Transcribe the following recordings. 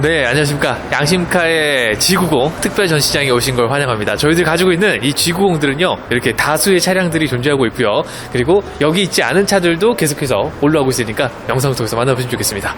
네, 안녕하십니까. 양심카의 G90 특별 전시장에 오신 걸 환영합니다. 저희들이 가지고 있는 이 G90들은요, 이렇게 다수의 차량들이 존재하고 있고요. 그리고 여기 있지 않은 차들도 계속해서 올라오고 있으니까 영상을 통해서 만나보시면 좋겠습니다.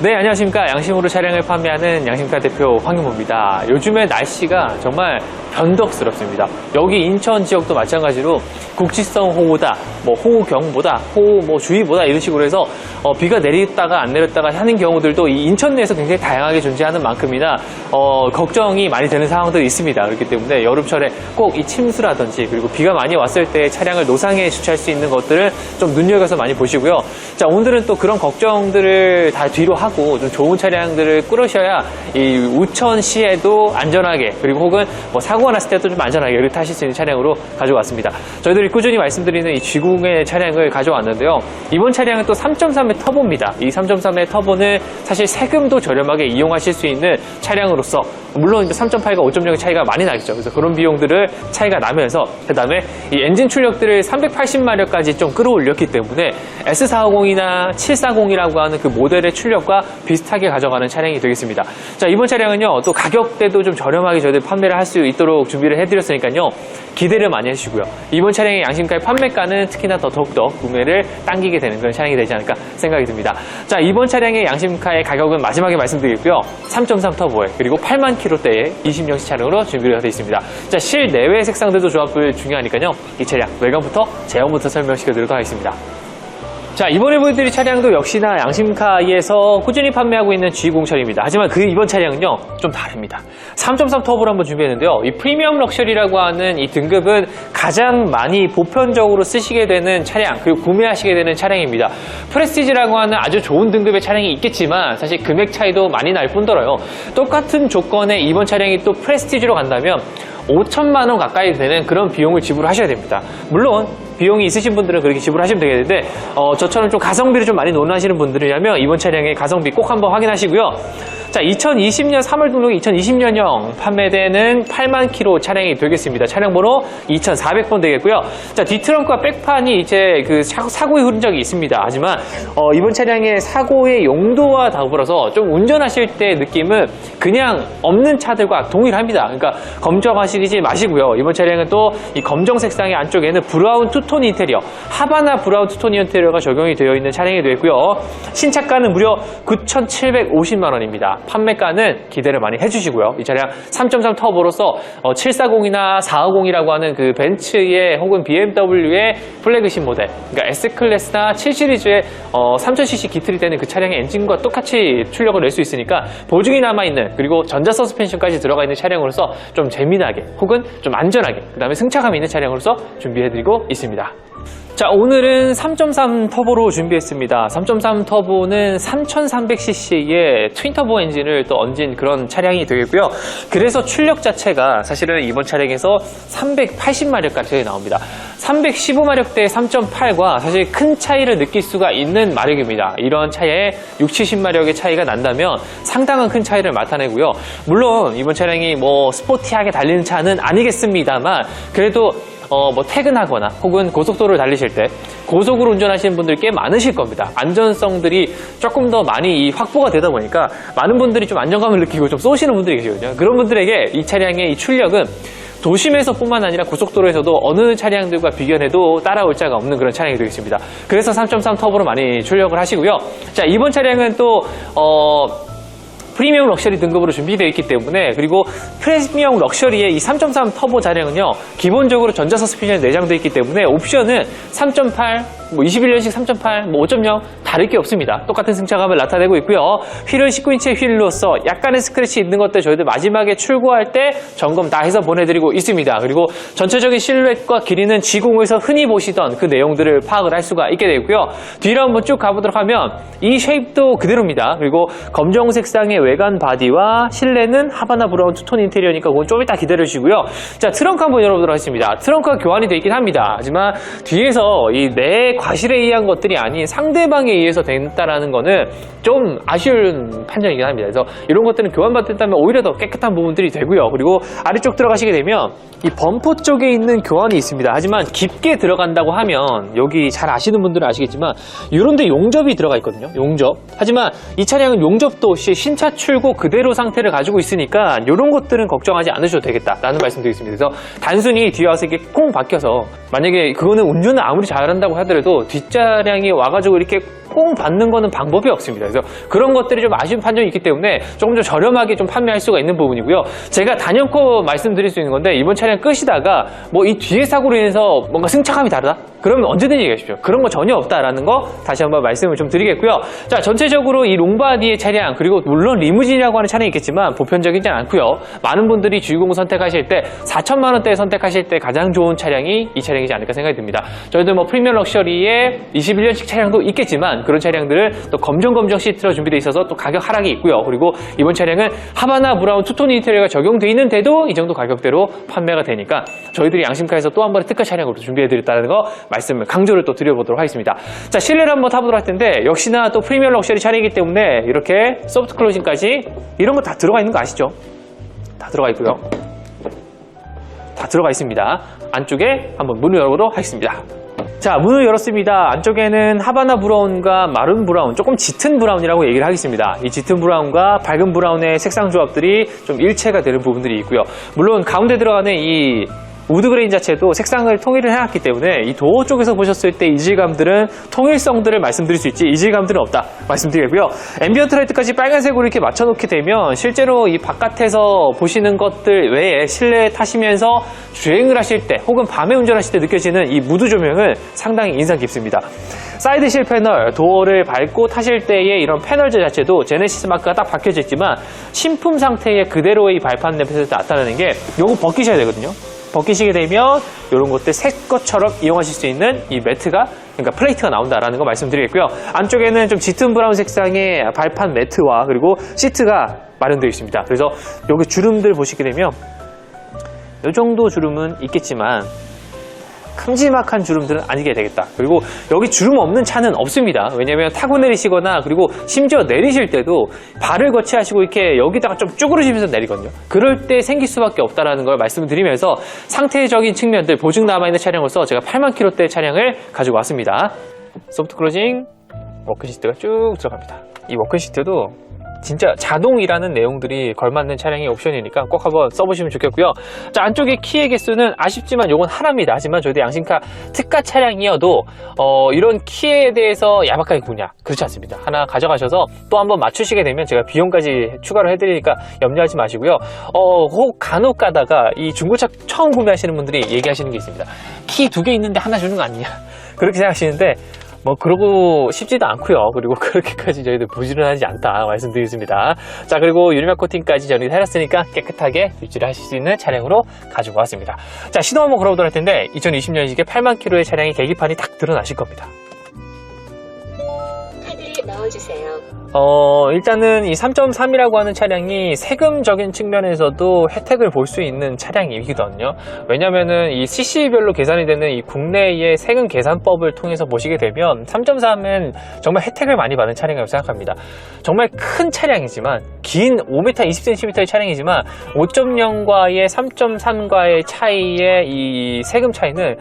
네, 안녕하십니까. 양심으로 차량을 판매하는 양심카 대표 황윤모입니다. 요즘에 날씨가 정말 변덕스럽습니다. 여기 인천 지역도 마찬가지로 국지성 호우다, 호우경보다, 주의보다 이런 식으로 해서 비가 내렸다가 안 내렸다가 하는 경우들도 이 인천 내에서 굉장히 다양하게 존재하는 만큼이나 걱정이 많이 되는 상황들이 있습니다. 그렇기 때문에 여름철에 꼭 이 침수라든지 그리고 비가 많이 왔을 때 차량을 노상에 주차할 수 있는 것들을 좀 눈여겨서 많이 보시고요. 자, 오늘은 또 그런 걱정들을 다 뒤로 하고 좀 좋은 차량들을 끌으셔야 이 우천시에도 안전하게 그리고 혹은 사고가 났을 때도 좀 안전하게 이렇게 타실 수 있는 차량으로 가져왔습니다. 저희들이 꾸준히 말씀드리는 이 G90의 차량을 가져왔는데요. 이번 차량은 또 3.3의 터보입니다. 이 3.3의 터보는 사실 세금도 저렴하게 이용하실 수 있는 차량으로서 물론 3.8과 5.0의 차이가 많이 나겠죠. 그래서 그런 비용들을 차이가 나면서 그 다음에 이 엔진 출력들을 380마력까지 좀 끌어올렸기 때문에 S450이나 740이라고 하는 그 모델의 출력과 비슷하게 가져가는 차량이 되겠습니다. 자, 이번 차량은요, 또 가격대도 좀 저렴하게 저희들 판매를 할 수 있도록 준비를 해드렸으니까요, 기대를 많이 해주시고요. 이번 차량의 양심가의 판매가는 특히나 더욱더 구매를 당기게 되는 그런 차량이 되지 않을까 생각이 듭니다. 자, 이번 차량의 양심가의 가격은 마지막에 말씀드리고요. 3.3 터보에 그리고 8만 킬로대의 20년식 차량으로 준비가 되어 있습니다. 자, 실내외 색상들도 조합을 중요하니까요. 이 차량 외관부터 제형부터 설명시켜드리도록 하겠습니다. 자, 이번에 보여드릴 차량도 역시나 양심카에서 꾸준히 판매하고 있는 G90 차량입니다. 하지만 이번 차량은요, 좀 다릅니다. 3.3 터보를 한번 준비했는데요. 이 프리미엄 럭셔리라고 하는 이 등급은 가장 많이 보편적으로 쓰시게 되는 차량, 그리고 구매하시게 되는 차량입니다. 프레스티지라고 하는 아주 좋은 등급의 차량이 있겠지만 사실 금액 차이도 많이 날 뿐더러요. 똑같은 조건에 이번 차량이 또 프레스티지로 간다면 5천만 원 가까이 되는 그런 비용을 지불하셔야 됩니다. 물론 비용이 있으신 분들은 그렇게 지불하시면 되겠는데 저처럼 좀 가성비를 좀 많이 논하시는 분들이라면 이번 차량의 가성비 꼭 한번 확인하시고요. 자, 2020년 3월 등록 2020년형 판매되는 8만 킬로 차량이 되겠습니다. 차량 번호 2400번 되겠고요. 자, 뒤트렁크와 백판이 이제 그 사고의 흐른 적이 있습니다. 하지만 이번 차량의 사고의 용도와 더불어서 좀 운전하실 때 느낌은 그냥 없는 차들과 동일합니다. 그러니까 검정하시지 마시고요. 이번 차량은 또 이 검정 색상의 안쪽에는 브라운 투톤 인테리어, 하바나 브라운 투톤 인테리어가 적용이 되어 있는 차량이 되겠고요. 신차가는 무려 9,750만 원입니다. 판매가는 기대를 많이 해주시고요. 이 차량 3.3 터보로서 740이나 450이라고 하는 그 벤츠의 혹은 BMW의 플래그십 모델, 그러니까 S클래스나 7시리즈의 3000cc 기틀이 되는 그 차량의 엔진과 똑같이 출력을 낼 수 있으니까 보증이 남아있는, 그리고 전자 서스펜션까지 들어가 있는 차량으로서 좀 재미나게 혹은 좀 안전하게 그 다음에 승차감 있는 차량으로서 준비해드리고 있습니다. 자, 오늘은 3.3 터보로 준비했습니다. 3.3 터보는 3300cc의 트윈터보 엔진을 또 얹은 그런 차량이 되겠고요. 그래서 출력 자체가 사실은 이번 차량에서 380마력까지 나옵니다. 315마력대 3.8과 사실 큰 차이를 느낄 수가 있는 마력입니다. 이런 차에 60-70마력의 차이가 난다면 상당한 큰 차이를 나타내고요. 물론 이번 차량이 스포티하게 달리는 차는 아니겠습니다만 그래도 퇴근하거나 혹은 고속도로를 달리실 때 고속으로 운전하시는 분들이 꽤 많으실 겁니다. 안전성들이 조금 더 많이 확보가 되다 보니까 많은 분들이 좀 안정감을 느끼고 좀 쏘시는 분들이 계시거든요. 그런 분들에게 이 차량의 이 출력은 도심에서 뿐만 아니라 고속도로에서도 어느 차량들과 비교해도 따라올 자가 없는 그런 차량이 되겠습니다. 그래서 3.3 터보로 많이 출력을 하시고요. 자, 이번 차량은 또 프리미엄 럭셔리 등급으로 준비되어 있기 때문에, 그리고 프리미엄 럭셔리의 이 3.3 터보 차량은요, 기본적으로 전자 서스펜션이 내장되어 있기 때문에 옵션은 3.8, 21년식 3.8, 5.0 다를 게 없습니다. 똑같은 승차감을 나타내고 있고요. 휠은 19인치의 휠로서 약간의 스크래치 있는 것들 저희들 마지막에 출고할 때 점검 다 해서 보내드리고 있습니다. 그리고 전체적인 실루엣과 길이는 G90에서 흔히 보시던 그 내용들을 파악을 할 수가 있게 되고요. 뒤로 한번 쭉 가보도록 하면 이 쉐입도 그대로입니다. 그리고 검정 색상의 외관 바디와 실내는 하바나 브라운 투톤 인테리어니까 그건 좀 이따 기다려주시고요. 자, 트렁크 한번 열어보도록 하겠습니다. 트렁크가 교환이 되어 있긴 합니다. 하지만 뒤에서 이 내 과실에 의한 것들이 아닌 상대방에 의해서 됐다라는 거는 좀 아쉬운 판정이긴 합니다. 그래서 이런 것들은 교환받았다면 오히려 더 깨끗한 부분들이 되고요. 그리고 아래쪽 들어가시게 되면 이 범퍼 쪽에 있는 교환이 있습니다. 하지만 깊게 들어간다고 하면 여기 잘 아시는 분들은 아시겠지만 이런 데 용접이 들어가 있거든요. 용접. 하지만 이 차량은 용접도 없이 신차 출고 그대로 상태를 가지고 있으니까 이런 것들은 걱정하지 않으셔도 되겠다라는 말씀드리겠습니다. 그래서 단순히 뒤에 와서 이렇게 콩 박혀서 만약에 그거는 운전을 아무리 잘한다고 하더라도 뒷차량이 와가지고 이렇게 꽁 받는 거는 방법이 없습니다. 그래서 그런 것들이 좀 아쉬운 판정이 있기 때문에 조금 더 저렴하게 좀 판매할 수가 있는 부분이고요. 제가 단연코 말씀드릴 수 있는 건데 이번 차량 끄시다가 뭐 이 뒤에 사고로 인해서 뭔가 승차감이 다르다? 그러면 언제든지 얘기하십시오. 그런 거 전혀 없다라는 거 다시 한번 말씀을 좀 드리겠고요. 자, 전체적으로 이 롱바디의 차량 그리고 물론 리무진이라고 하는 차량이 있겠지만 보편적이지 않고요. 많은 분들이 주유공 선택하실 때 4천만 원대에 선택하실 때 가장 좋은 차량이 이 차량이지 않을까 생각이 듭니다. 저희들 뭐 프리미엄 럭셔리의 21년식 차량도 있겠지만 그런 차량들을 또 검정 시트로 준비되어 있어서 또 가격 하락이 있고요. 그리고 이번 차량은 하바나 브라운 투톤 인테리어가 적용되어 있는데도 이 정도 가격대로 판매가 되니까 저희들이 양심카에서 또 한 번의 특가 차량으로 준비해드렸다는 거 말씀을 강조를 또 드려보도록 하겠습니다. 자, 실내를 한번 타보도록 할 텐데 역시나 또 프리미엄 럭셔리 차량이기 때문에 이렇게 소프트 클로징까지 이런 거 다 들어가 있는 거 아시죠? 다 들어가 있고요. 다 들어가 있습니다. 안쪽에 한번 문을 열어보도록 하겠습니다. 자, 문을 열었습니다. 안쪽에는 하바나 브라운과 마룬 브라운, 조금 짙은 브라운이라고 얘기를 하겠습니다. 이 짙은 브라운과 밝은 브라운의 색상 조합들이 좀 일체가 되는 부분들이 있고요. 물론 가운데 들어가는 이 우드그레인 자체도 색상을 통일을 해놨기 때문에 이 도어 쪽에서 보셨을 때 이질감들은 통일성들을 말씀드릴 수 있지 이질감들은 없다 말씀드리고요. 앰비언트 라이트까지 빨간색으로 이렇게 맞춰놓게 되면 실제로 이 바깥에서 보시는 것들 외에 실내에 타시면서 주행을 하실 때 혹은 밤에 운전하실 때 느껴지는 이 무드 조명은 상당히 인상 깊습니다. 사이드 실 패널, 도어를 밟고 타실 때의 이런 패널들 자체도 제네시스 마크가 딱 박혀져 있지만 신품 상태의 그대로의 발판 램프에서 나타나는 게 요거 벗기셔야 되거든요. 벗기시게 되면 이런 것들 새 것처럼 이용하실 수 있는 이 매트가, 그러니까 플레이트가 나온다라는 거 말씀드리겠고요. 안쪽에는 좀 짙은 브라운 색상의 발판 매트와 그리고 시트가 마련되어 있습니다. 그래서 여기 주름들 보시게 되면 이 정도 주름은 있겠지만 큼지막한 주름들은 아니게 되겠다. 그리고 여기 주름 없는 차는 없습니다. 왜냐면 타고 내리시거나 그리고 심지어 내리실 때도 발을 거치하시고 이렇게 여기다가 좀 쭈그러지면서 내리거든요. 그럴 때 생길 수밖에 없다는 걸 말씀드리면서 상태적인 측면들 보증 남아있는 차량으로서 제가 8만 킬로대 차량을 가지고 왔습니다. 소프트 클로징 워크시트가 쭉 들어갑니다. 이 워크시트도 진짜 자동이라는 내용들이 걸맞는 차량의 옵션이니까 꼭 한번 써보시면 좋겠고요. 자, 안쪽에 키의 개수는 아쉽지만 요건 하나입니다. 하지만 저희도 양심카 특가 차량이어도 이런 키에 대해서 야박하게 구냐 그렇지 않습니다. 하나 가져가셔서 또 한번 맞추시게 되면 제가 비용까지 추가로 해드리니까 염려하지 마시고요. 혹 간혹 가다가 이 중고차 처음 구매하시는 분들이 얘기하시는 게 있습니다. 키 2개 있는데 하나 주는 거 아니냐 그렇게 생각하시는데 뭐 그러고 싶지도 않고요. 그리고 그렇게까지 저희들 부지런하지 않다 말씀드리겠습니다. 자, 그리고 유리막 코팅까지 저희가 해놨으니까 깨끗하게 유지를 하실 수 있는 차량으로 가지고 왔습니다. 자, 시동 한번 걸어보도록 할 텐데 2020년식에 8만 킬로의 차량의 계기판이 딱 드러나실 겁니다. 카드를 넣어주세요. 일단은 이 3.3이라고 하는 차량이 세금적인 측면에서도 혜택을 볼 수 있는 차량이거든요. 왜냐면은 이 CC별로 계산이 되는 이 국내의 세금 계산법을 통해서 보시게 되면 3.3은 정말 혜택을 많이 받는 차량이라고 생각합니다. 정말 큰 차량이지만 긴 5m 20cm의 차량이지만 5.0과의 3.3과의 차이의 이 세금 차이는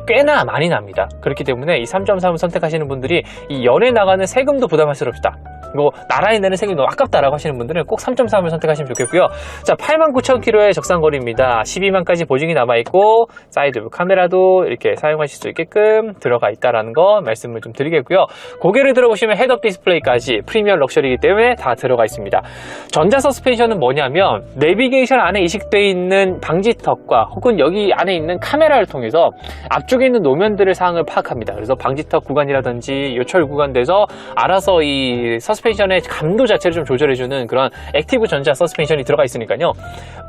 꽤나 많이 납니다. 그렇기 때문에 이 3.3을 선택하시는 분들이 이 연에 나가는 세금도 부담할 수 없다. 그리고 나라에 내는 세금이 너무 아깝다라고 하시는 분들은 꼭 3.3을 선택하시면 좋겠고요. 자, 89,000km의 적상거리입니다. 12만까지 보증이 남아있고 사이드 카메라도 이렇게 사용하실 수 있게끔 들어가 있다는 거 말씀을 좀 드리겠고요. 고개를 들어보시면 헤드업 디스플레이까지 프리미엄 럭셔리이기 때문에 다 들어가 있습니다. 전자 서스펜션은 뭐냐면 내비게이션 안에 이식되어 있는 방지턱과 혹은 여기 안에 있는 카메라를 통해서 앞쪽에 있는 노면들의 상황을 파악합니다. 그래서 방지턱 구간이라든지 요철 구간돼서 알아서 이 서스펜션의 감도 자체를 좀 조절해주는 그런 액티브 전자 서스펜션이 들어가 있으니까요.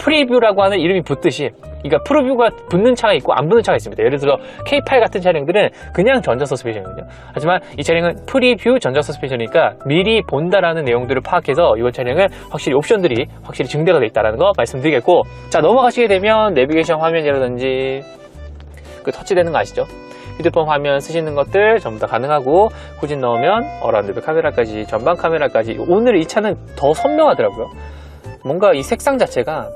프리뷰라고 하는 이름이 붙듯이, 그러니까 프리뷰가 붙는 차가 있고 안 붙는 차가 있습니다. 예를 들어 K8 같은 차량들은 그냥 전자 서스펜션이거든요. 하지만 이 차량은 프리뷰 전자 서스펜션이니까 미리 본다라는 내용들을 파악해서 이번 차량은 확실히 옵션들이 확실히 증대가 되어 있다는 거 말씀드리겠고, 자, 넘어가시게 되면 내비게이션 화면이라든지 그 터치되는 거 아시죠? 휴대폰 화면 쓰시는 것들 전부 다 가능하고 후진 넣으면 어라운드 카메라까지, 전방 카메라까지. 오늘 이 차는 더 선명하더라고요. 뭔가 이 색상 자체가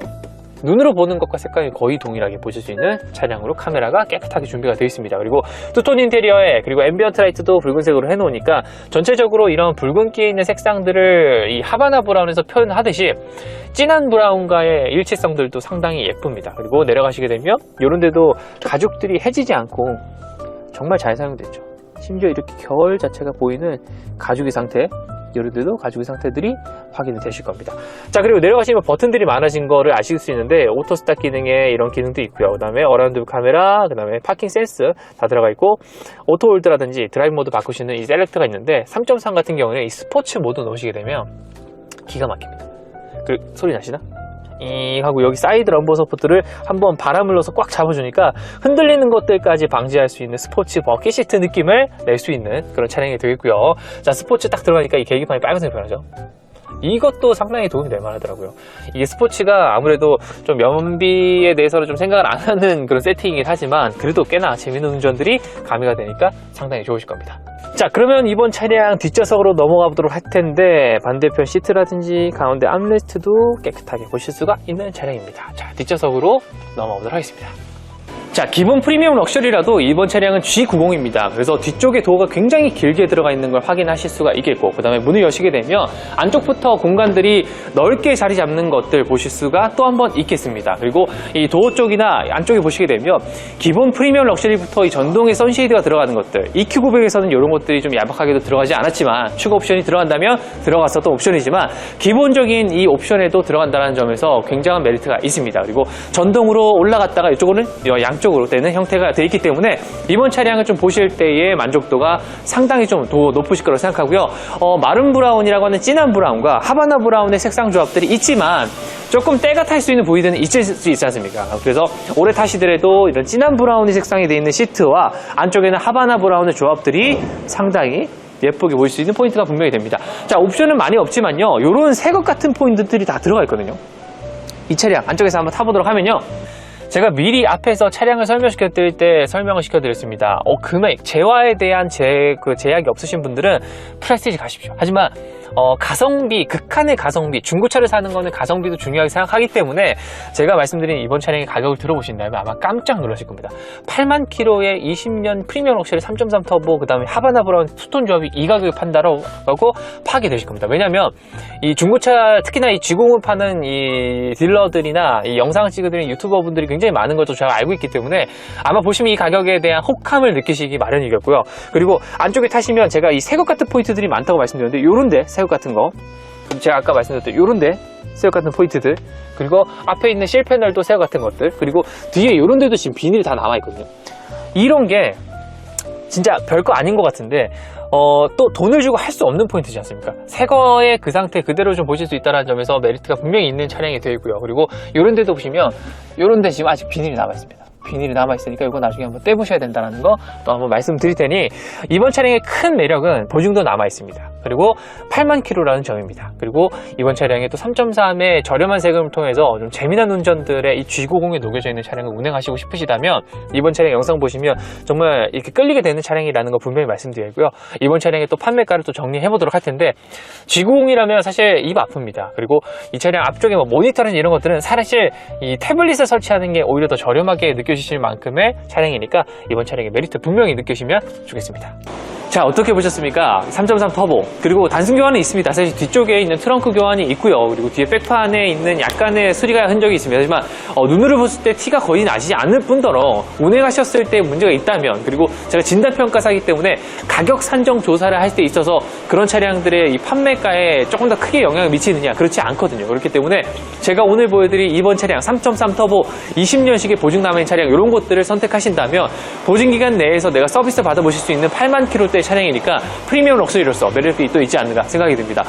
눈으로 보는 것과 색깔이 거의 동일하게 보실 수 있는 차량으로 카메라가 깨끗하게 준비가 되어 있습니다. 그리고 투톤 인테리어에 그리고 앰비언트 라이트도 붉은색으로 해놓으니까 전체적으로 이런 붉은기에 있는 색상들을 이 하바나 브라운에서 표현하듯이 진한 브라운과의 일치성들도 상당히 예쁩니다. 그리고 내려가시게 되면 이런 데도 가죽들이 해지지 않고 정말 잘 사용됐죠. 심지어 이렇게 결 자체가 보이는 가죽의 상태, 이런 데도 가죽의 상태들이 확인이 되실 겁니다. 자, 그리고 내려가시면 버튼들이 많아진 거를 아실 수 있는데 오토 스타트 기능에 이런 기능도 있고요. 그 다음에 어라운드 카메라, 그 다음에 파킹 센스 다 들어가 있고 오토 홀드라든지 드라이브 모드 바꾸시는 이 셀렉트가 있는데 3.3 같은 경우는 이 스포츠 모드 넣으시게 되면 기가 막힙니다. 그 소리 나시나? 이 하고 여기 사이드 럼버 서포트를 한번 바람을 넣어서 꽉 잡아주니까 흔들리는 것들까지 방지할 수 있는 스포츠 버킷 시트 느낌을 낼 수 있는 그런 차량이 되겠고요. 자, 스포츠 딱 들어가니까 이 계기판이 빨간색 변하죠. 이것도 상당히 도움이 될 만하더라고요. 이게 스포츠가 아무래도 좀 연비에 대해서는 좀 생각을 안 하는 그런 세팅이긴 하지만 그래도 꽤나 재밌는 운전들이 가미가 되니까 상당히 좋으실 겁니다. 자, 그러면 이번 차량 뒷좌석으로 넘어가 보도록 할 텐데 반대편 시트라든지 가운데 암레스트도 깨끗하게 보실 수가 있는 차량입니다. 자, 뒷좌석으로 넘어가 보도록 하겠습니다. 자, 기본 프리미엄 럭셔리라도 이번 차량은 G90입니다. 그래서 뒤쪽에 도어가 굉장히 길게 들어가 있는 걸 확인하실 수가 있겠고, 그 다음에 문을 여시게 되면 안쪽부터 공간들이 넓게 자리 잡는 것들 보실 수가 또 한 번 있겠습니다. 그리고 이 도어 쪽이나 안쪽에 보시게 되면 기본 프리미엄 럭셔리부터 이 전동의 선쉐이드가 들어가는 것들, EQ900에서는 이런 것들이 좀 야박하게도 들어가지 않았지만 추가 옵션이 들어간다면 들어갔었던 옵션이지만 기본적인 이 옵션에도 들어간다는 점에서 굉장한 메리트가 있습니다. 그리고 전동으로 올라갔다가 이쪽으로는 양쪽으로 되는 형태가 되어 있기 때문에 이번 차량을 좀 보실 때의 만족도가 상당히 좀 더 높으실 거라고 생각하고요. 마른 브라운이라고 하는 진한 브라운과 하바나 브라운의 색상 조합들이 있지만 조금 때가 탈 수 있는 부위들은 있을 수 있지 않습니까? 그래서 오래 타시더라도 이런 진한 브라운이 색상이 되어 있는 시트와 안쪽에는 하바나 브라운의 조합들이 상당히 예쁘게 보일 수 있는 포인트가 분명히 됩니다. 자, 옵션은 많이 없지만요, 이런 새것 같은 포인트들이 다 들어가 있거든요. 이 차량 안쪽에서 한번 타보도록 하면요, 제가 미리 앞에서 차량을 설명시켜드릴 때 설명을 시켜드렸습니다. 금액, 재화에 대한 제약이 없으신 분들은 프레스티지 가십시오. 하지만 가성비, 극한의 가성비, 중고차를 사는 거는 가성비도 중요하게 생각하기 때문에 제가 말씀드린 이번 차량의 가격을 들어보신다면 아마 깜짝 놀라실 겁니다. 8만 킬로에 20년 프리미엄 럭셔리 3.3 터보, 그 다음에 하바나 브라운 투톤 조합이 이 가격을 판다라고 파악되실 겁니다. 왜냐하면 이 중고차, 특히나 이 G90을 파는 이 딜러들이나 이 영상을 찍어드리는 유튜버분들이 굉장히 많은 것도 제가 알고 있기 때문에 아마 보시면 이 가격에 대한 혹함을 느끼시기 마련이겠고요. 그리고 안쪽에 타시면 제가 이 새것 같은 포인트들이 많다고 말씀드렸는데 요런데 새것 같은 거, 제가 아까 말씀드렸던 요런데 새것 같은 포인트들, 그리고 앞에 있는 실 패널도 새것 같은 것들, 그리고 뒤에 요런 데도 지금 비닐이 다 남아있거든요. 이런 게 진짜 별거 아닌 것 같은데 또 돈을 주고 할 수 없는 포인트지 않습니까? 새거의 그 상태 그대로 좀 보실 수 있다는 점에서 메리트가 분명히 있는 차량이 되어 있고요. 그리고 요런 데도 보시면 요런 데 지금 아직 비닐이 남아있습니다. 비닐이 남아있으니까 이거 나중에 한번 떼보셔야 된다는 거 또 한번 말씀드릴 테니, 이번 차량의 큰 매력은 보증도 남아있습니다. 그리고 8만 킬로라는 점입니다. 그리고 이번 차량에 또 3.3의 저렴한 세금을 통해서 좀 재미난 운전들의 이 G90에 녹여져 있는 차량을 운행하시고 싶으시다면 이번 차량 영상 보시면 정말 이렇게 끌리게 되는 차량이라는 거 분명히 말씀드리고요. 이번 차량의 또 판매가를 또 정리해 보도록 할 텐데, G90이라면 사실 입 아픕니다. 그리고 이 차량 앞쪽에 뭐 모니터나 이런 것들은 사실 이 태블릿을 설치하는 게 오히려 더 저렴하게 느껴지실 만큼의 차량이니까 이번 차량의 메리트 분명히 느끼시면 좋겠습니다. 자, 어떻게 보셨습니까? 3.3 터보, 그리고 단순 교환은 있습니다. 사실 뒤쪽에 있는 트렁크 교환이 있고요. 그리고 뒤에 백판에 있는 약간의 수리가 흔적이 있습니다. 하지만 눈으로 봤을 때 티가 거의 나지 않을 뿐더러 운행하셨을 때 문제가 있다면, 그리고 제가 진단평가사이기 때문에 가격 산정 조사를 할 때 있어서 그런 차량들의 이 판매가에 조금 더 크게 영향을 미치느냐, 그렇지 않거든요. 그렇기 때문에 제가 오늘 보여드릴 이번 차량 3.3 터보 20년식의 보증 남아있는 차량, 이런 것들을 선택하신다면 보증기간 내에서 내가 서비스 받아보실 수 있는 8만 킬로대 차량이니까 프리미엄 럭셔리로서 매력이 또 있지 않는가 생각이 듭니다.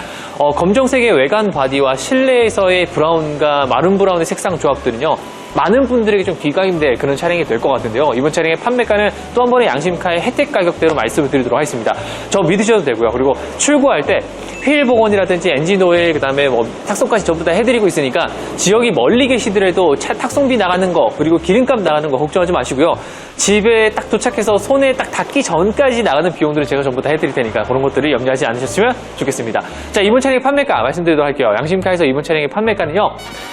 검정색의 외관 바디와 실내에서의 브라운과 마른 브라운의 색상 조합들은요, 많은 분들에게 좀 귀감될 그런 차량이 될 것 같은데요. 이번 차량의 판매가는 또 한 번의 양심카의 혜택 가격대로 말씀을 드리도록 하겠습니다. 저 믿으셔도 되고요. 그리고 출고할 때 휠 복원이라든지 엔진 오일, 그 다음에 뭐 탁송까지 전부 다 해드리고 있으니까 지역이 멀리 계시더라도 차 탁송비 나가는 거, 그리고 기름값 나가는 거 걱정하지 마시고요. 집에 딱 도착해서 손에 딱 닿기 전까지 나가는 비용들을 제가 전부 다 해드릴 테니까 그런 것들을 염려하지 않으셨으면 좋겠습니다. 자, 이번 차량의 판매가 말씀드리도록 할게요. 양심카에서 이번 차량의 판매가는요,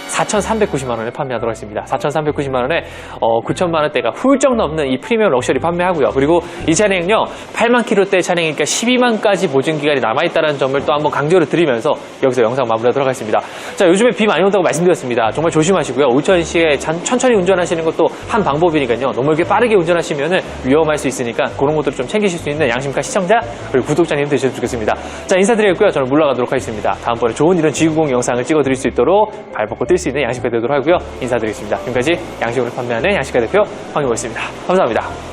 4,390만 원에 판매하도록 하겠습니다. 4,390만 원에 9천만 원대가 훌쩍 넘는 이 프리미엄 럭셔리 판매하고요. 그리고 이 차량은요, 8만 킬로대 차량이니까 12만까지 보증 기간이 남아있다는 점을 또 한번 강조를 드리면서 여기서 영상 마무리하도록 하겠습니다. 자, 요즘에 비 많이 온다고 말씀드렸습니다. 정말 조심하시고요. 오천시에 천천히 운전하시는 것도 한 방법이니까요. 너무 이렇게 빠르게 운전하시면 위험할 수 있으니까 그런 것들을 좀 챙기실 수 있는 양심카 시청자 그리고 구독자님 되셨으면 좋겠습니다. 자, 인사드리겠고요. 저는 물러가도록 하겠습니다. 다음번에 좋은 이런 G90 영상을 찍어드릴 수 있도록 발 뻗고 뛸 수 있는 양심카 되도록 하고요. 인사드리겠습니다. 지금까지 양심으로 판매하는 양심카 대표 황유모였습니다. 감사합니다.